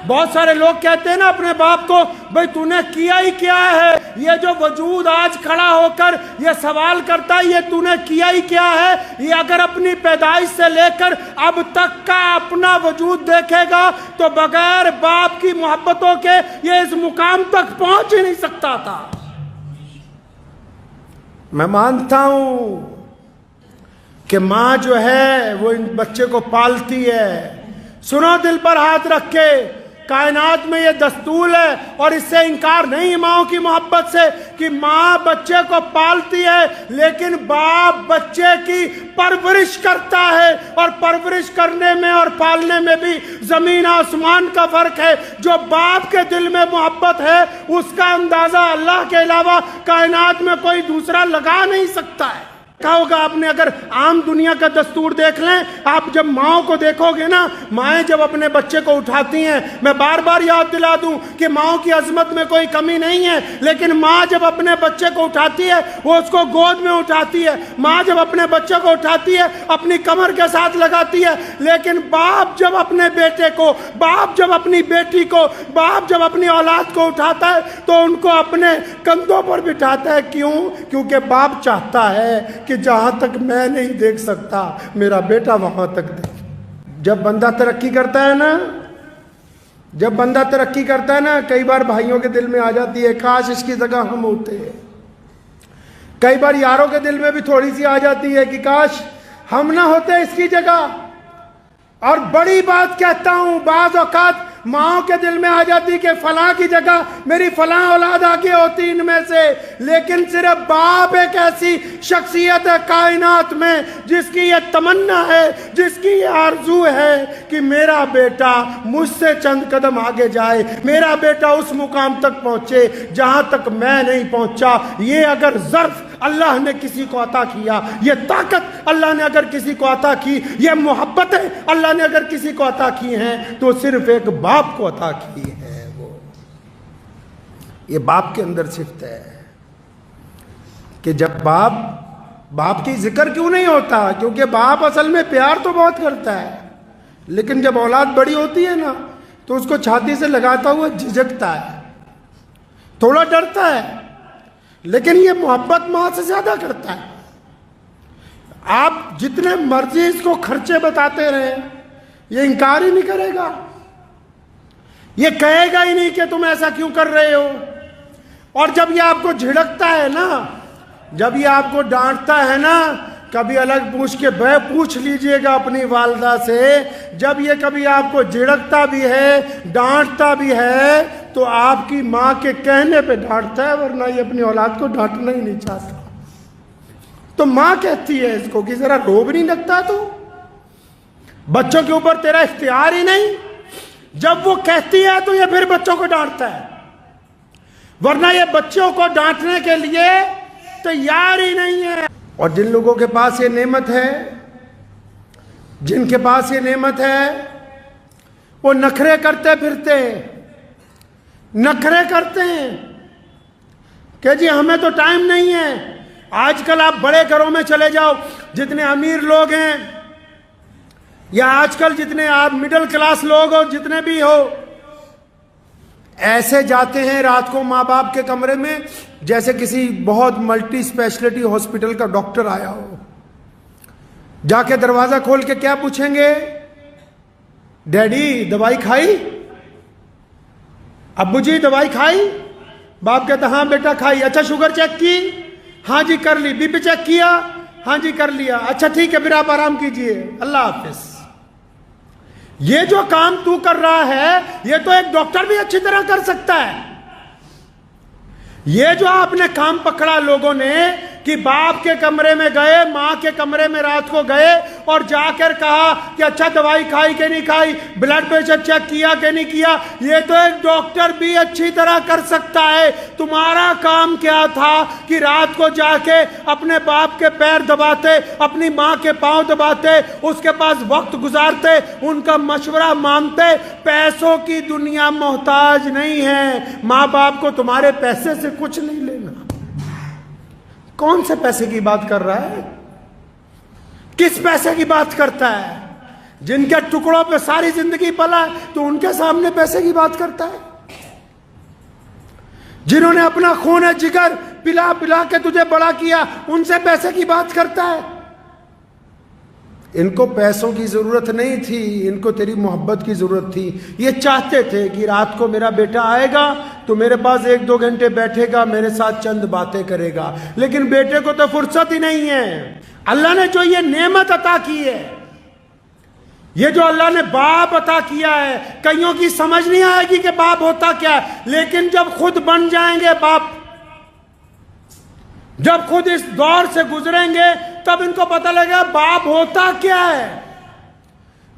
بہت سارے لوگ کہتے ہیں نا اپنے باپ کو، بھئی تو نے کیا ہی کیا ہے؟ یہ جو وجود آج کھڑا ہو کر یہ سوال کرتا ہے، یہ تو نے کیا ہی کیا ہے؟ یہ اگر اپنی پیدائش سے لے کر اب تک کا اپنا وجود دیکھے گا تو بغیر باپ کی محبتوں کے یہ اس مقام تک پہنچ ہی نہیں سکتا تھا۔ میں مانتا ہوں کہ ماں جو ہے وہ ان بچے کو پالتی ہے۔ سنو دل پر ہاتھ رکھ کے، کائنات میں یہ دستور ہے اور اس سے انکار نہیں ماؤں کی محبت سے کہ ماں بچے کو پالتی ہے، لیکن باپ بچے کی پرورش کرتا ہے، اور پرورش کرنے میں اور پالنے میں بھی زمین آسمان کا فرق ہے۔ جو باپ کے دل میں محبت ہے اس کا اندازہ اللہ کے علاوہ کائنات میں کوئی دوسرا لگا نہیں سکتا ہے۔ کہا ہوگا آپ نے، اگر عام دنیا کا دستور دیکھ لیں، آپ جب ماؤں کو دیکھو گے نا، مائیں جب اپنے بچے کو اٹھاتی ہیں، میں بار بار یاد دلا دوں کہ ماؤں کی عظمت میں کوئی کمی نہیں ہے، لیکن ماں جب اپنے بچے کو اٹھاتی ہے وہ اس کو گود میں اٹھاتی ہے۔ ماں جب اپنے بچے کو اٹھاتی ہے اپنی کمر کے ساتھ لگاتی ہے، لیکن باپ جب اپنے بیٹے کو، باپ جب اپنی بیٹی کو، باپ جب اپنی اولاد کو اٹھاتا ہے تو ان کو اپنے کندھوں پر بٹھاتا ہے۔ کیوں؟ کیونکہ باپ چاہتا ہے کہ جہاں تک میں نہیں دیکھ سکتا میرا بیٹا وہاں تک دیکھ۔ جب بندہ ترقی کرتا ہے نا، کئی بار بھائیوں کے دل میں آ جاتی ہے کاش اس کی جگہ ہم ہوتے ہیں۔ کئی بار یاروں کے دل میں بھی تھوڑی سی آ جاتی ہے کہ کاش ہم نہ ہوتے اس کی جگہ۔ اور بڑی بات کہتا ہوں، بعض اوقات ماں کے دل میں آ جاتی کہ فلاں کی جگہ میری فلاں اولاد آگے ہوتی ان میں سے، لیکن صرف باپ ایک ایسی شخصیت ہے کائنات میں جس کی یہ تمنا ہے، جس کی یہ آرزو ہے کہ میرا بیٹا مجھ سے چند قدم آگے جائے، میرا بیٹا اس مقام تک پہنچے جہاں تک میں نہیں پہنچا۔ یہ اگر ظرف اللہ نے کسی کو عطا کیا، یہ طاقت اللہ نے اگر کسی کو عطا کی، یہ محبتیں اللہ نے اگر کسی کو عطا کی ہیں تو صرف ایک باپ کو عطا کی ہے۔ وہ یہ باپ کے اندر صفت ہے کہ جب باپ کی ذکر کیوں نہیں ہوتا؟ کیونکہ باپ اصل میں پیار تو بہت کرتا ہے، لیکن جب اولاد بڑی ہوتی ہے نا تو اس کو چھاتی سے لگاتا ہوا جھجکتا ہے، تھوڑا ڈرتا ہے، لیکن یہ محبت ماں سے زیادہ کرتا ہے۔ آپ جتنے مرضی اس کو خرچے بتاتے رہیں یہ انکار ہی نہیں کرے گا، یہ کہے گا ہی نہیں کہ تم ایسا کیوں کر رہے ہو۔ اور جب یہ آپ کو جھڑکتا ہے نا، جب یہ آپ کو ڈانٹتا ہے نا، کبھی الگ پوچھ لیجئے گا اپنی والدہ سے، جب یہ کبھی آپ کو جھڑکتا بھی ہے، ڈانٹتا بھی ہے تو آپ کی ماں کے کہنے پہ ڈانٹتا ہے، ورنہ یہ اپنی اولاد کو ڈانٹنا ہی نہیں چاہتا۔ تو ماں کہتی ہے اس کو کہ ذرا روب نہیں لگتا، تو بچوں کے اوپر تیرا اختیار ہی نہیں۔ جب وہ کہتی ہے تو یہ پھر بچوں کو ڈانٹتا ہے، ورنہ یہ بچوں کو ڈانٹنے کے لیے تیار ہی نہیں ہے۔ اور جن لوگوں کے پاس یہ نعمت ہے، جن کے پاس یہ نعمت ہے، وہ نخرے کرتے پھرتے ہیں، نخرے کرتے ہیں کہ جی ہمیں تو ٹائم نہیں ہے۔ آج کل آپ بڑے گھروں میں چلے جاؤ، جتنے امیر لوگ ہیں یا آج کل جتنے آپ مڈل کلاس لوگ ہو، جتنے بھی ہو، ایسے جاتے ہیں رات کو ماں باپ کے کمرے میں جیسے کسی بہت ملٹی اسپیشلٹی ہاسپٹل کا ڈاکٹر آیا ہو۔ جا کے دروازہ کھول کے کیا پوچھیں گے؟ ڈیڈی دوائی کھائی؟ ابو جی دوائی کھائی؟ باپ کہتا ہاں بیٹا کھائی۔ اچھا شوگر چیک کی؟ ہاں جی کر لی۔ بی پی چیک کیا؟ ہاں جی کر لیا۔ اچھا ٹھیک ہے پھر آپ آرام کیجئے، اللہ حافظ۔ یہ جو کام تو کر رہا ہے یہ تو ایک ڈاکٹر بھی اچھی طرح کر سکتا ہے۔ یہ جو آپ نے کام پکڑا لوگوں نے کہ باپ کے کمرے میں گئے، ماں کے کمرے میں رات کو گئے اور جا کر کہا کہ اچھا دوائی کھائی کہ نہیں کھائی، بلڈ پریشر چیک کیا کہ نہیں کیا، یہ تو ایک ڈاکٹر بھی اچھی طرح کر سکتا ہے۔ تمہارا کام کیا تھا کہ رات کو جا کے اپنے باپ کے پیر دباتے، اپنی ماں کے پاؤں دباتے، اس کے پاس وقت گزارتے، ان کا مشورہ مانتے۔ پیسوں کی دنیا محتاج نہیں ہے، ماں باپ کو تمہارے پیسے سے کچھ نہیں لینا۔ کون سے پیسے کی بات کر رہا ہے؟ کس پیسے کی بات کرتا ہے؟ جن کے ٹکڑوں پہ ساری زندگی پلا ہے تو ان کے سامنے پیسے کی بات کرتا ہے؟ جنہوں نے اپنا خون جگر پلا پلا کے تجھے بڑا کیا ان سے پیسے کی بات کرتا ہے؟ ان کو پیسوں کی ضرورت نہیں تھی، ان کو تیری محبت کی ضرورت تھی۔ یہ چاہتے تھے کہ رات کو میرا بیٹا آئے گا تو میرے پاس 1-2 گھنٹے بیٹھے گا، میرے ساتھ چند باتیں کرے گا، لیکن بیٹے کو تو فرصت ہی نہیں ہے۔ اللہ نے جو یہ نعمت عطا کی ہے، یہ جو اللہ نے باپ عطا کیا ہے، کئیوں کی سمجھ نہیں آئے گی کہ باپ ہوتا کیا ہے، لیکن جب خود بن جائیں گے باپ، جب خود اس دور سے گزریں گے تب ان کو پتہ لگے گا باپ ہوتا کیا ہے،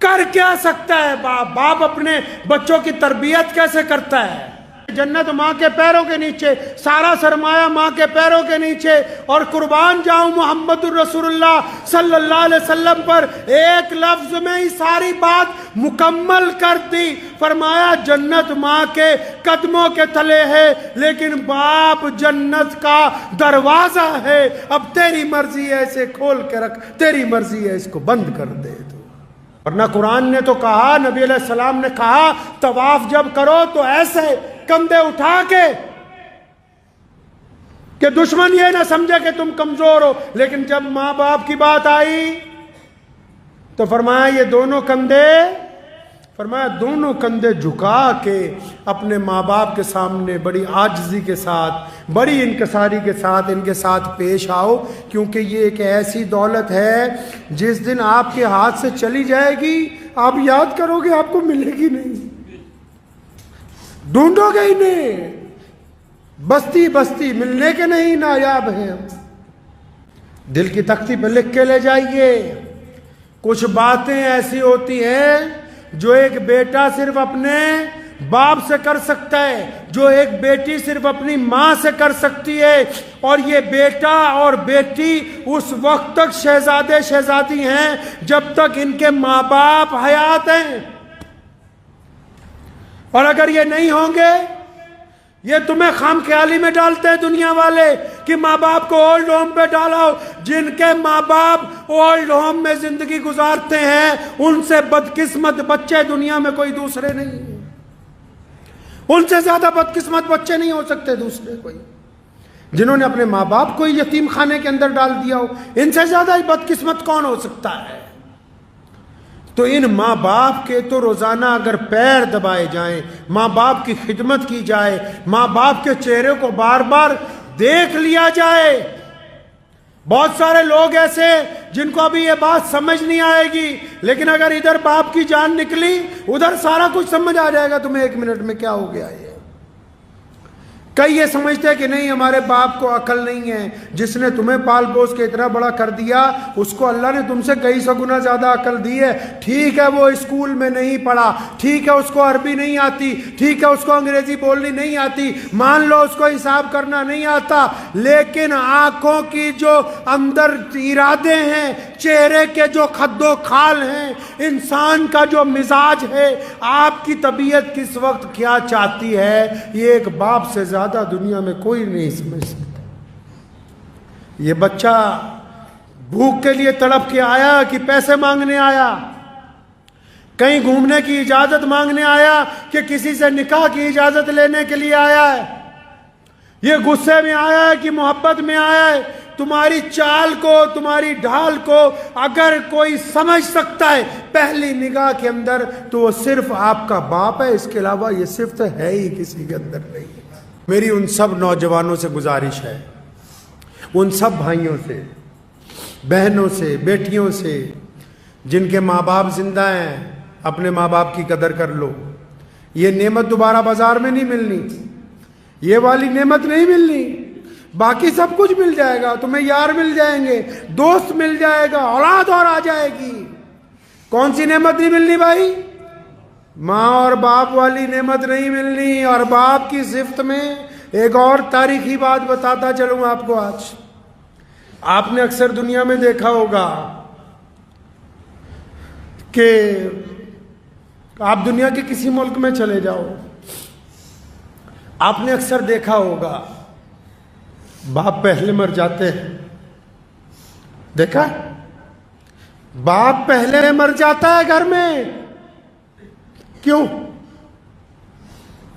کر کیا سکتا ہے باپ، باپ اپنے بچوں کی تربیت کیسے کرتا ہے۔ جنت ماں کے پیروں کے نیچے، سارا سرمایہ ماں کے پیروں کے نیچے، اور قربان جاؤں محمد الرسول اللہ صلی اللہ علیہ وسلم پر، ایک لفظ میں ہی ساری بات مکمل کر دی۔ فرمایا جنت ماں کے قدموں کے تلے ہے، لیکن باپ جنت کا دروازہ ہے، اب تیری مرضی ہے اسے کھول کے رکھ، تیری مرضی ہے اس کو بند کر دے۔ ورنہ قرآن نے تو کہا، نبی علیہ السلام نے کہا، طواف جب کرو تو ایسے کندھے اٹھا کے کہ دشمن یہ نہ سمجھے کہ تم کمزور ہو، لیکن جب ماں باپ کی بات آئی تو فرمایا یہ دونوں کندھے جھکا کے اپنے ماں باپ کے سامنے بڑی عاجزی کے ساتھ، بڑی انکساری کے ساتھ ان کے ساتھ پیش آؤ، کیونکہ یہ ایک ایسی دولت ہے جس دن آپ کے ہاتھ سے چلی جائے گی آپ یاد کرو گے آپ کو ملے گی نہیں، ڈھونڈو گے ہی نہیں، بستی بستی ملنے کے نہیں نایاب ہیں ہم۔ دل کی تختی پہ لکھ کے لے جائیے، کچھ باتیں ایسی ہوتی ہیں جو ایک بیٹا صرف اپنے باپ سے کر سکتا ہے، جو ایک بیٹی صرف اپنی ماں سے کر سکتی ہے، اور یہ بیٹا اور بیٹی اس وقت تک شہزادے شہزادی ہیں جب تک ان کے ماں باپ حیات ہیں، اور اگر یہ نہیں ہوں گے، یہ تمہیں خام خیالی میں ڈالتے ہیں دنیا والے کہ ماں باپ کو اولڈ ہوم پہ ڈالاؤ، جن کے ماں باپ اولڈ ہوم میں زندگی گزارتے ہیں ان سے بدقسمت بچے دنیا میں کوئی دوسرے نہیں ہیں، ان سے زیادہ بدقسمت بچے نہیں ہو سکتے دوسرے کوئی، جنہوں نے اپنے ماں باپ کو یتیم خانے کے اندر ڈال دیا ہو، ان سے زیادہ بدقسمت کون ہو سکتا ہے؟ تو ان ماں باپ کے تو روزانہ اگر پیر دبائے جائیں، ماں باپ کی خدمت کی جائے، ماں باپ کے چہرے کو بار بار دیکھ لیا جائے۔ بہت سارے لوگ ایسے جن کو ابھی یہ بات سمجھ نہیں آئے گی، لیکن اگر ادھر باپ کی جان نکلی ادھر سارا کچھ سمجھ آ جائے گا تمہیں 1 منٹ میں کیا ہو گیا یہ۔ کئی یہ سمجھتے ہیں کہ نہیں ہمارے باپ کو عقل نہیں ہے، جس نے تمہیں پال پوس کے اتنا بڑا کر دیا اس کو اللہ نے تم سے کئی سو گنا زیادہ عقل دی ہے۔ ٹھیک ہے وہ اسکول میں نہیں پڑھا، ٹھیک ہے اس کو عربی نہیں آتی، ٹھیک ہے اس کو انگریزی بولنی نہیں آتی، مان لو اس کو حساب کرنا نہیں آتا، لیکن آنکھوں کی جو اندر ارادے ہیں، چہرے کے جو خد و خال ہیں، انسان کا جو مزاج ہے، آپ کی طبیعت کس وقت کیا چاہتی ہے، یہ ایک باپ سے زیادہ دنیا میں کوئی نہیں سمجھ سکتا۔ یہ بچہ بھوک کے لیے تڑپ کے آیا کہ پیسے مانگنے آیا، کہیں گھومنے کی اجازت مانگنے آیا کہ کسی سے نکاح کی اجازت لینے کے لیے آیا ہے، یہ غصے میں آیا ہے کہ محبت میں آیا ہے۔ تمہاری چال کو، تمہاری ڈھال کو اگر کوئی سمجھ سکتا ہے پہلی نگاہ کے اندر تو وہ صرف آپ کا باپ ہے، اس کے علاوہ یہ صفت ہے ہی کسی کے اندر نہیں۔ میری ان سب نوجوانوں سے گزارش ہے، ان سب بھائیوں سے، بہنوں سے، بیٹیوں سے جن کے ماں باپ زندہ ہیں، اپنے ماں باپ کی قدر کر لو۔ یہ نعمت دوبارہ بازار میں نہیں ملنی، یہ والی نعمت نہیں ملنی، باقی سب کچھ مل جائے گا، تمہیں یار مل جائیں گے، دوست مل جائے گا، اولاد اور آ جائے گی۔ کون سی نعمت نہیں ملنی بھائی؟ ماں اور باپ والی نعمت نہیں ملنی۔ اور باپ کی صفت میں ایک اور تاریخی بات بتاتا چلوں آپ کو آج۔ آپ نے اکثر دنیا میں دیکھا ہوگا کہ آپ دنیا کے کسی ملک میں چلے جاؤ، آپ نے اکثر دیکھا ہوگا باپ پہلے مر جاتے ہیں، دیکھا؟ باپ پہلے مر جاتا ہے گھر میں. کیوں؟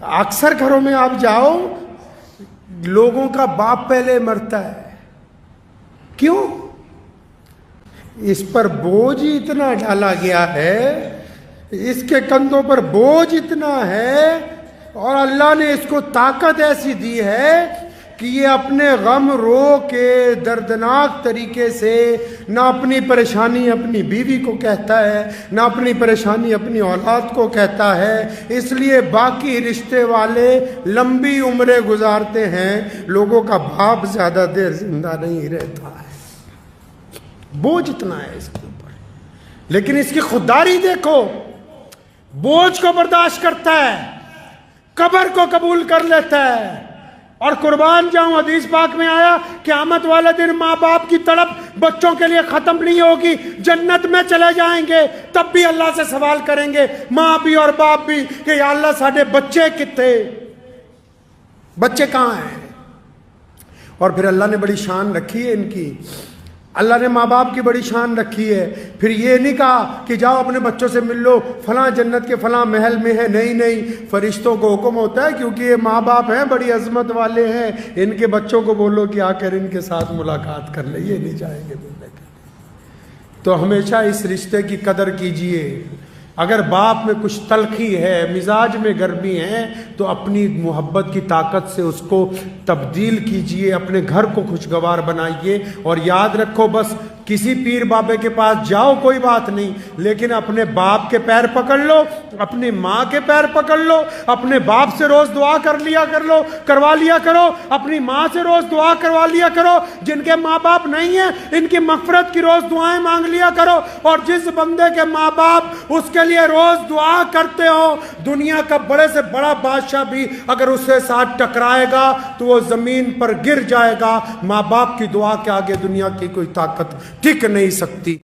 اکثر گھروں میں آپ جاؤ لوگوں کا باپ پہلے مرتا ہے. کیوں؟ اس پر بوجھ ہی اتنا ڈالا گیا ہے, اس کے کندھوں پر بوجھ اتنا ہے, اور اللہ نے اس کو طاقت ایسی دی ہے کہ یہ اپنے غم رو کے دردناک طریقے سے نہ اپنی پریشانی اپنی بیوی کو کہتا ہے, نہ اپنی پریشانی اپنی اولاد کو کہتا ہے. اس لیے باقی رشتے والے لمبی عمریں گزارتے ہیں, لوگوں کا باپ زیادہ دیر زندہ نہیں رہتا ہے. بوجھ اتنا ہے اس کے اوپر. لیکن اس کی خودداری دیکھو, بوجھ کو برداشت کرتا ہے, قبر کو قبول کر لیتا ہے. اور قربان جاؤں, حدیث پاک میں آیا قیامت والے دن ماں باپ کی تڑپ بچوں کے لیے ختم نہیں ہوگی. جنت میں چلے جائیں گے تب بھی اللہ سے سوال کریں گے, ماں بھی اور باپ بھی, کہ یا اللہ ساڈے بچے کتنے, بچے کہاں ہیں. اور پھر اللہ نے بڑی شان رکھی ہے ان کی, اللہ نے ماں باپ کی بڑی شان رکھی ہے. پھر یہ نہیں کہا کہ جاؤ اپنے بچوں سے مل لو, فلاں جنت کے فلاں محل میں ہے. نہیں نہیں, فرشتوں کو حکم ہوتا ہے کیونکہ یہ ماں باپ ہیں, بڑی عظمت والے ہیں, ان کے بچوں کو بولو کہ آ کر ان کے ساتھ ملاقات کر لیں, یہ نہیں جائیں گے ملنے کے لیے. تو ہمیشہ اس رشتے کی قدر کیجئے. اگر باپ میں کچھ تلخی ہے, مزاج میں گرمی ہے, تو اپنی محبت کی طاقت سے اس کو تبدیل کیجئے, اپنے گھر کو خوشگوار بنائیے. اور یاد رکھو, بس کسی پیر بابے کے پاس جاؤ کوئی بات نہیں, لیکن اپنے باپ کے پیر پکڑ لو, اپنی ماں کے پیر پکڑ لو, اپنے باپ سے روز دعا کروا لیا کرو, اپنی ماں سے روز دعا کروا لیا کرو. جن کے ماں باپ نہیں ہیں ان کی مغفرت کی روز دعائیں مانگ لیا کرو. اور جس بندے کے ماں باپ اس کے لیے روز دعا کرتے ہو, دنیا کا بڑے سے بڑا بادشاہ بھی اگر اس کے ساتھ ٹکرائے گا تو وہ زمین پر گر جائے گا. ماں باپ کی دعا کے آگے دنیا کی کوئی طاقت ٹک نہیں سکتی.